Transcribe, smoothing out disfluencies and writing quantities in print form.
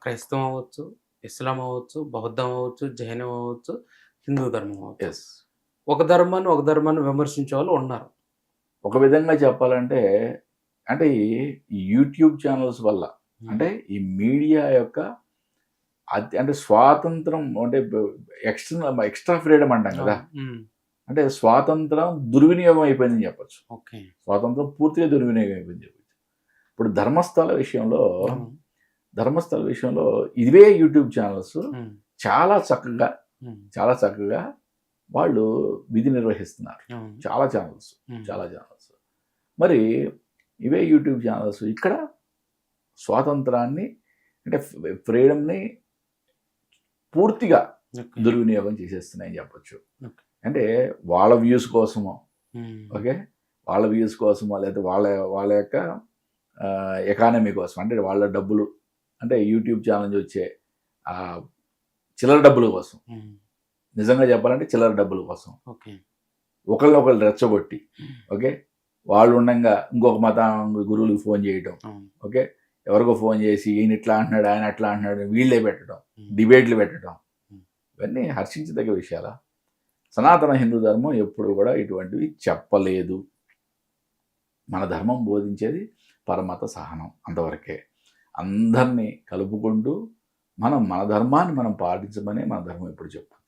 క్రైస్తవం అవ్వచ్చు, ఇస్లాం అవ్వచ్చు, బౌద్ధం అవ్వచ్చు, జైనం అవ్వచ్చు, హిందూ ధర్మం అవ్వచ్చు. యెస్. ఒక ధర్మాన్ని విమర్శించేవాళ్ళు ఉన్నారు. ఒక విధంగా చెప్పాలంటే, అంటే ఈ యూట్యూబ్ ఛానల్స్ వల్ల, అంటే ఈ మీడియా యొక్క అంటే స్వాతంత్రం అంటే ఎక్స్ట్రా ఫ్రీడమ్ అంటాం కదా! అంటే స్వాతంత్రం దుర్వినియోగం అయిపోయిందని చెప్పొచ్చు. ఓకే. స్వాతంత్రం పూర్తిగా దుర్వినియోగం అయిపోయింది చెప్పొచ్చు. ఇప్పుడు ధర్మస్థల విషయంలో ఇవే యూట్యూబ్ ఛానల్స్ చాలా చక్కగా వాళ్ళు విధి నిర్వహిస్తున్నారు. చాలా ఛానల్స్. మరి ఇవే యూట్యూబ్ ఛానల్స్ ఇక్కడ స్వాతంత్రాన్ని అంటే ఫ్రీడమ్ని పూర్తిగా దుర్వినియోగం చేసేస్తున్నాయని చెప్పొచ్చు. అంటే వాళ్ళ వ్యూస్ కోసమో, ఓకే, వాళ్ళ వ్యూస్ కోసమో, లేదా వాళ్ళ యొక్క ఎకానమీ కోసం, అంటే వాళ్ళ డబ్బులు, అంటే యూట్యూబ్ ఛానల్ నుంచి వచ్చే చిల్లర డబ్బుల కోసం, నిజంగా చెప్పాలంటే చిల్లర డబ్బుల కోసం ఒకళ్ళు రెచ్చగొట్టి, ఓకే, వాళ్ళు ఉండగా ఇంకొక మతం గురువులకు ఫోన్ చేయటం, ఓకే, ఎవరికో ఫోన్ చేసి ఈయన ఇట్లా అంటున్నాడు, ఆయన అట్లా అంటున్నాడు, వీళ్ళే పెట్టడం, డిబేట్లు పెట్టడం, ఇవన్నీ హర్షించదగ్గ విషయాలా? సనాతన హిందూ ధర్మం ఎప్పుడు కూడా ఇటువంటివి చెప్పలేదు. మన ధర్మం బోధించేది పరమత సహనం, అంతవరకే. అందరినీ కలుపుకుంటూ మన ధర్మాన్ని మనం పాటించమని మన ధర్మం ఎప్పుడు చెప్తుంది.